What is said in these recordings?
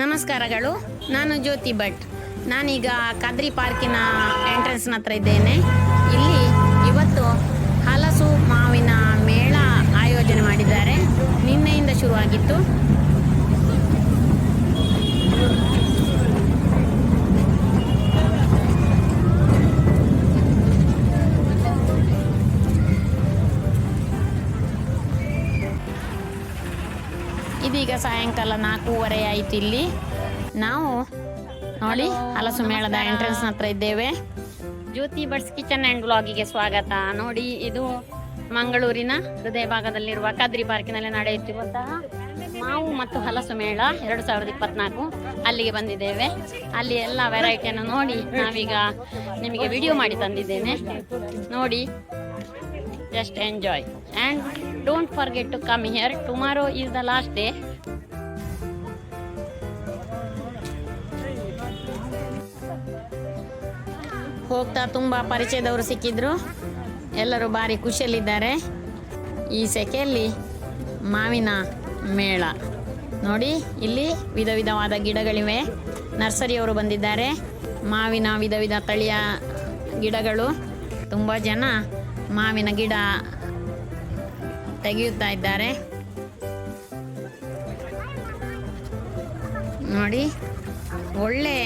ನಮಸ್ಕಾರಗಳು. ನಾನು ಜ್ಯೋತಿ ಭಟ್. ನಾನೀಗ ಕದ್ರಿ ಪಾರ್ಕಿನ ಎಂಟ್ರೆನ್ಸ್ನ ಹತ್ರ ಇದ್ದೇನೆ. ಇಲ್ಲಿ ಇವತ್ತು ಹಲಸು ಮಾವಿನ ಮೇಳ ಆಯೋಜನೆ ಮಾಡಿದ್ದಾರೆ. ನಿನ್ನೆಯಿಂದ ಶುರುವಾಗಿತ್ತು. ಇದೀಗ ಸಾಯಂಕಾಲ 4:15 ಆಯಿತು. ಇಲ್ಲಿ ನಾವು ನೋಡಿ ಹಲಸು ಮೇಳದ ಎಂಟ್ರೆನ್ಸ್ ಹತ್ರ ಇದ್ದೇವೆ. ಜ್ಯೋತಿ ಭಟ್ಸ್ ಕಿಚನ್ ಆ್ಯಂಡ್ ವ್ಲಾಗಿಗೆ ಸ್ವಾಗತ. ನೋಡಿ, ಇದು ಮಂಗಳೂರಿನ ಹೃದಯ ಭಾಗದಲ್ಲಿರುವ ಕದ್ರಿ ಪಾರ್ಕಿನಲ್ಲಿ ನಡೆಯುತ್ತಿರುವಂತಹ ಮಾವು ಮತ್ತು ಹಲಸು ಮೇಳ 2024. ಅಲ್ಲಿಗೆ ಬಂದಿದ್ದೇವೆ. ಅಲ್ಲಿ ಎಲ್ಲ ವೆರೈಟಿಯನ್ನು ನೋಡಿ ನಾವೀಗ ನಿಮಗೆ ವಿಡಿಯೋ ಮಾಡಿ ತಂದಿದ್ದೇನೆ. ನೋಡಿ, just enjoy and don't forget to come here. Tomorrow is the last day. ಹೋಗ್ತಾ ತುಂಬ ಪರಿಚಯದವರು ಸಿಕ್ಕಿದ್ರು. ಎಲ್ಲರೂ ಭಾರಿ ಖುಷಿಯಲ್ಲಿದ್ದಾರೆ. ಈ ಸೆಕೆಯಲ್ಲಿ ಮಾವಿನ ಮೇಳ ನೋಡಿ, ಇಲ್ಲಿ ವಿಧ ವಿಧವಾದ ಗಿಡಗಳಿವೆ. ನರ್ಸರಿಯವರು ಬಂದಿದ್ದಾರೆ. ಮಾವಿನ ವಿಧ ವಿಧ ತಳಿಯ ಗಿಡಗಳು. ತುಂಬ ಜನ ಮಾವಿನ ಗಿಡ ತೆಗೆಯುತ್ತಾ ಇದ್ದಾರೆ. ನೋಡಿ, ಒಳ್ಳೆ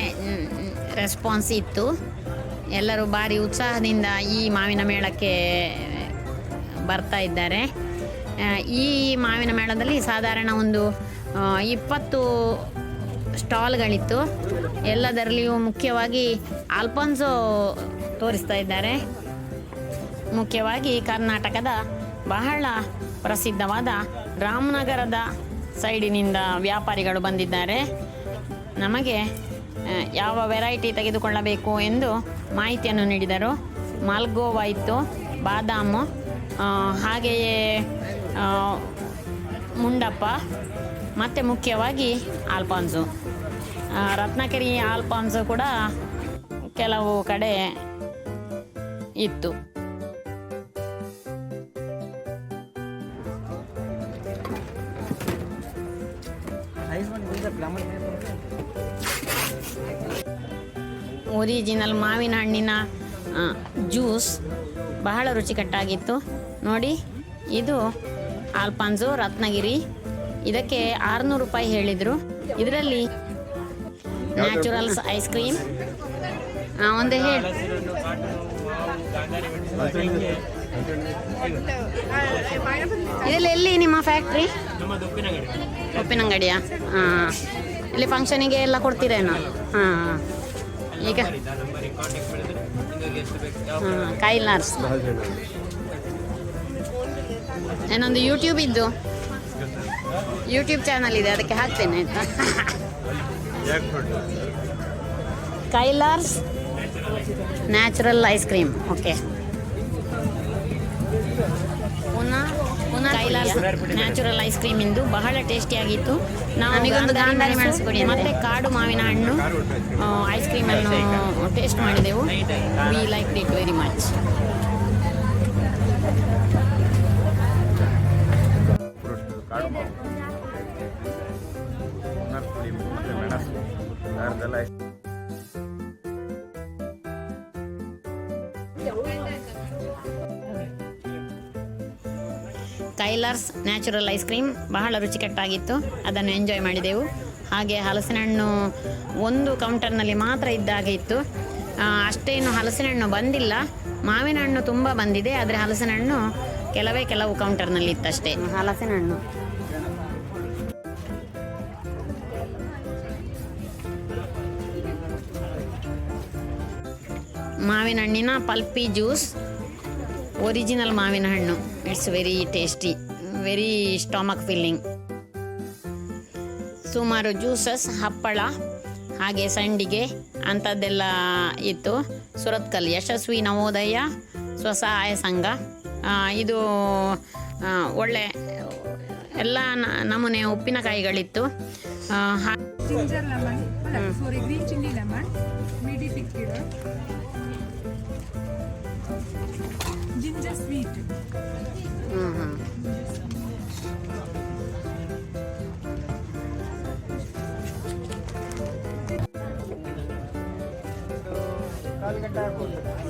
ರೆಸ್ಪಾನ್ಸ್ ಇತ್ತು. ಎಲ್ಲರೂ ಭಾರಿ ಉತ್ಸಾಹದಿಂದ ಈ ಮಾವಿನ ಮೇಳಕ್ಕೆ ಬರ್ತಾ ಇದ್ದಾರೆ. ಈ ಮಾವಿನ ಮೇಳದಲ್ಲಿ ಸಾಧಾರಣ ಒಂದು 20 ಸ್ಟಾಲ್ಗಳಿತ್ತು. ಎಲ್ಲದರಲ್ಲಿಯೂ ಮುಖ್ಯವಾಗಿ ಆಲ್ಫಾನ್ಸೋ ತೋರಿಸ್ತಾ ಇದ್ದಾರೆ. ಮುಖ್ಯವಾಗಿ ಕರ್ನಾಟಕದ ಬಹಳ ಪ್ರಸಿದ್ಧವಾದ ರಾಮನಗರದ ಸೈಡಿನಿಂದ ವ್ಯಾಪಾರಿಗಳು ಬಂದಿದ್ದಾರೆ. ನಮಗೆ ಯಾವ ವೆರೈಟಿ ತೆಗೆದುಕೊಳ್ಳಬೇಕು ಎಂದು ಮಾಹಿತಿಯನ್ನು ನೀಡಿದರು. ಮಾಲ್ಗೋವಾ ಇತ್ತು, ಬಾದಾಮು, ಹಾಗೆಯೇ ಮುಂಡಪ್ಪ ಮತ್ತು ಮುಖ್ಯವಾಗಿ ಆಲ್ಫಾನ್ಸು. ರತ್ನಗಿರಿ ಆಲ್ಫಾನ್ಸು ಕೂಡ ಕೆಲವು ಕಡೆ ಇತ್ತು. ಒರಿಜಿನಲ್ ಮಾವಿನ ಹಣ್ಣಿನ ಜ್ಯೂಸ್ ಬಹಳ ರುಚಿಕಟ್ಟಾಗಿತ್ತು. ನೋಡಿ, ಇದು ಆಲ್ಫಾನ್ಸೋ ರತ್ನಗಿರಿ. ಇದಕ್ಕೆ 600 ರೂಪಾಯಿ ಹೇಳಿದರು. ಇದರಲ್ಲಿ ನ್ಯಾಚುರಲ್ಸ್ ಐಸ್ ಕ್ರೀಮ್ ಒಂದೇ ಹೇಳಿ. ಇದೆಲ್ಲ ಎಲ್ಲಿ ನಿಮ್ಮ ಫ್ಯಾಕ್ಟ್ರಿ? ಉಪ್ಪಿನಂಗಡಿಯಾ? ಹಾಂ. ಇಲ್ಲಿ ಫಂಕ್ಷನಿಗೆ ಎಲ್ಲ ಕೊಡ್ತೀರೇನೋ? ಹಾಂ. ಈಗ ಕೈಲಾರ್ಸ್ ಏನೊಂದು ಯೂಟ್ಯೂಬ್ ಚಾನಲ್ ಇದೆ, ಅದಕ್ಕೆ ಹಾಕ್ತೇನೆ ಆಯಿತಾ? Kailars natural ice cream. Okay. ಪುನಃ ಕೈಲಾರ್ಸ್ ನ್ಯಾಚುರಲ್ ಐಸ್ ಕ್ರೀಮ್ ಇಂದು ಬಹಳ ಟೇಸ್ಟಿಯಾಗಿತ್ತು. ನಮಗೊಂದು ಗಾಂಧಾರಿ ಮೆಣಸುಕೊಡಿ ಮತ್ತು ಕಾಡು ಮಾವಿನ ಹಣ್ಣು ಐಸ್ ಕ್ರೀಮನ್ನು ಟೇಸ್ಟ್ ಮಾಡಿದೆವು. We like it very much. Kailars natural ice cream ಬಹಳ ರುಚಿಕಟ್ಟಾಗಿತ್ತು. ಅದನ್ನು ಎಂಜಾಯ್ ಮಾಡಿದೆವು. ಹಾಗೆ ಹಲಸಿನ ಹಣ್ಣು ಒಂದು ಕೌಂಟರ್ನಲ್ಲಿ ಮಾತ್ರ ಇದ್ದಾಗ ಇತ್ತು. ಅಷ್ಟೇನು ಹಲಸಿನ ಹಣ್ಣು ಬಂದಿಲ್ಲ. ಮಾವಿನ ಹಣ್ಣು ತುಂಬ ಬಂದಿದೆ, ಆದರೆ ಹಲಸಿನ ಹಣ್ಣು ಕೆಲವು ಕೌಂಟರ್ನಲ್ಲಿ ಇತ್ತಷ್ಟೇ. ಹಲಸಿನ ಹಣ್ಣು ಮಾವಿನ ಹಣ್ಣಿನ ಪಲ್ಪಿ ಜ್ಯೂಸ್, ಒರಿಜಿನಲ್ ಮಾವಿನ ಹಣ್ಣು. It's very tasty, very stomach filling. ಸುಮಾರು ಜ್ಯೂಸಸ್, ಹಪ್ಪಳ, ಹಾಗೆ ಸಂಡಿಗೆ ಅಂಥದ್ದೆಲ್ಲ ಇತ್ತು. ಸುರತ್ಕಲ್ ಯಶಸ್ವಿ ನವೋದಯ ಸ್ವಸಹಾಯ ಸಂಘ ಇದು ಒಳ್ಳೆ ಎಲ್ಲ ನಮೂನೆಯ ಉಪ್ಪಿನಕಾಯಿಗಳಿತ್ತು. Ginger lemon, sorry green chilli lemon, ಮೀಡಿ ಪಿಕ್ಕಿಡ್, ಜಿಂಜರ್ ಸ್ವೀಟ್.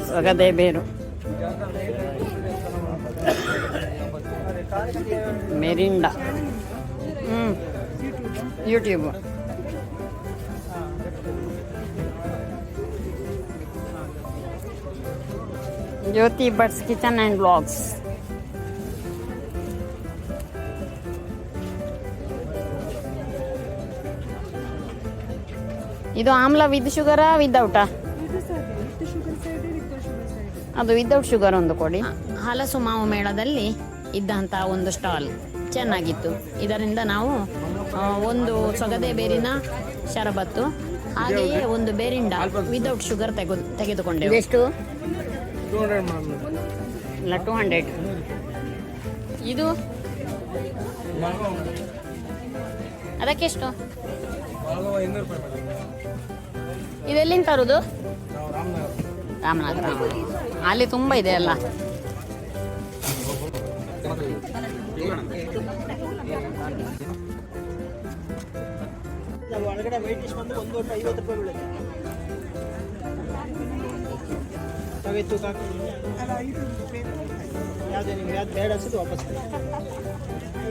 ಸೊಗದೆ ಬೇರು, ಮೆರಿಂಡಾ, YouTube. Jyothi Bhat's kitchen and blogs. ಇದು ಆಮ್ಲ ವಿತ್ ಶುಗರಾ ವಿದೌಟಾ? ಅದು ವಿದೌಟ್ ಶುಗರ್ ಒಂದು ಕೊಡಿ. ಹಲಸು ಮಾವು ಮೇಳದಲ್ಲಿ ಇದ್ದಂಥ ಒಂದು ಸ್ಟಾಲ್ ಚೆನ್ನಾಗಿತ್ತು. ಇದರಿಂದ ನಾವು ಒಂದು ಸೊಗದೆ ಬೇರಿನ ಶರಬತ್ತು ಹಾಗೆಯೇ ಒಂದು ಬೇರಿಂಡ ವಿದೌಟ್ ಶುಗರ್ ತೆಗೆದುಕೊಂಡೆವು. ಎಷ್ಟು? ಇಲ್ಲ, 200. ಇದು ಅದಕ್ಕೆಷ್ಟು? ಇದೆಲ್ಲಿಂದ ತರುದು? ರಾಮನಗರ. ಅಲ್ಲಿ ತುಂಬ ಇದೆ ಅಲ್ಲ. ಒಳಗಡೆ ವೈಟ್ ಡಿಶ್ ಬಂದು 150 ರೂಪಾಯಿ ಬೀಳುತ್ತೆ. ಯಾವುದೇ ನಿಮ್ಗೆ ಯಾವ್ದು ಬೇಡ ಅನ್ಸುತ್ತೆ ವಾಪಸ್.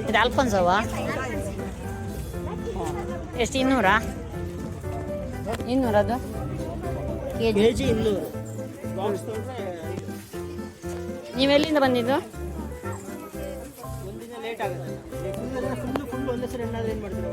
ಇದು ಅಲ್ಫೋನ್ಸೋವಾ? ಎಷ್ಟು? 200? 200 ಅದು ಕೆಜಿ 200. ಬಾಕ್ಸ್ ತೊಗೊಂಡ್ರೆ ನೀವೆಲ್ಲಿಂದ ಬಂದಿದ್ದು? ಒಂದಿನ ಲೇಟ್ ಆಗುತ್ತೆ. ಫುಲ್ ಒಂದೇ ಸರಿ ಏನಾದ್ರು ಏನು ಮಾಡ್ತೀರಾ?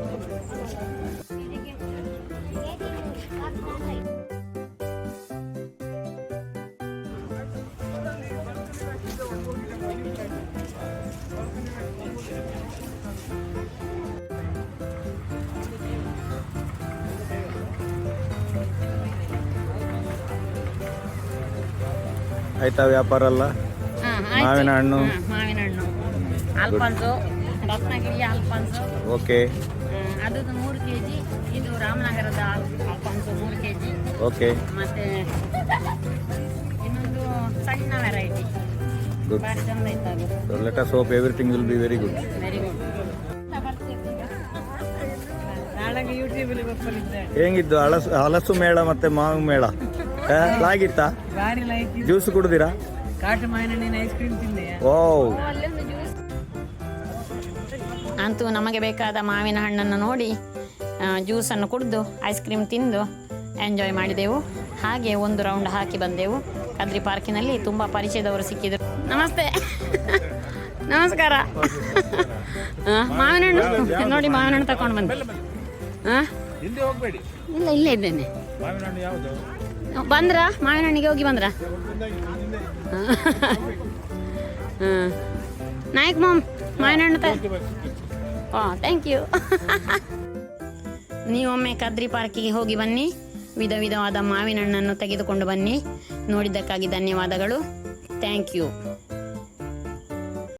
ಆಯ್ತಾ ವ್ಯಾಪಾರ ಅಲ್ಲ? ಮಾವಿನ ಹಣ್ಣು, ಮಾವಿನ ಹಣ್ಣು, ಅಲ್ಫಾನ್ಸೋ, ರತ್ನಗಿರಿ ಅಲ್ಫಾನ್ಸೋ. ಓಕೆ. ಅದು 3 kg. ಇದು ರಾಮನಗರದ ಅಲ್ಫಾನ್ಸೋ 3 kg. ಓಕೆ. ಮತ್ತೆ ಇನ್ನೊಂದು ಸಣ್ಣ ವೆರೈಟಿ. ಗುಡ್. ಭಾರಿ ಚಂದ ಇತ್ತು ಅದು. So let us hope everything will be very good. Very good. ನಾಳೆಗೆ ಯೂಟ್ಯೂಬಲ್ಲಿ ಬರ್ತಿದ್ದೆ. ಹೇಗಿದ್ದು ಹಲಸು ಮೇಳ ಮತ್ತೆ ಮಾವು ಮೇಳ? ಆಗಿತ್ತಾ? ಭಾರಿ ಲೈಕ್. ಜ್ಯೂಸ್ ಕುಡಿದಿರಾ? ಕಾಟು ಮಾವಿನ ಐಸ್ ಕ್ರೀಮ್ ತಿಂದೆ. ಓ. ಅಂತೂ ನಮಗೆ ಬೇಕಾದ ಮಾವಿನ ಹಣ್ಣನ್ನು ನೋಡಿ ಜ್ಯೂಸನ್ನು ಕುಡಿದು ಐಸ್ ಕ್ರೀಮ್ ತಿಂದು ಎಂಜಾಯ್ ಮಾಡಿದೆವು. ಹಾಗೆ ಒಂದು ರೌಂಡ್ ಹಾಕಿ ಬಂದೆವು. ಕದ್ರಿ ಪಾರ್ಕಿನಲ್ಲಿ ತುಂಬ ಪರಿಚಯದವರು ಸಿಕ್ಕಿದರು. ನಮಸ್ತೆ. ನಮಸ್ಕಾರ. ಮಾವಿನ ಹಣ್ಣು ನೋಡಿ, ಮಾವಿನ ಹಣ್ಣು ತಗೊಂಡು ಬಂದೆ. ಇಲ್ಲ, ಇಲ್ಲೇ ಇದ್ದೇನೆ. ಬಂದ್ರಾ? ಮಾವಿನ ಹಣ್ಣಿಗೆ ಹೋಗಿ ಬಂದ್ರಾ? ನಾಯಕ್ ಮಾಮ್ ಮಾವಿನ ಹಣ್ಣು ಥ್ಯಾಂಕ್ ಯು. ನೀವೊಮ್ಮೆ ಕದ್ರಿ ಪಾರ್ಕಿಗೆ ಹೋಗಿ ಬನ್ನಿ. ವಿಧ ವಿಧವಾದ ಮಾವಿನ ಹಣ್ಣನ್ನು ತೆಗೆದುಕೊಂಡು ಬನ್ನಿ. ನೋಡಿದ್ದಕ್ಕಾಗಿ ಧನ್ಯವಾದಗಳು. Thank you.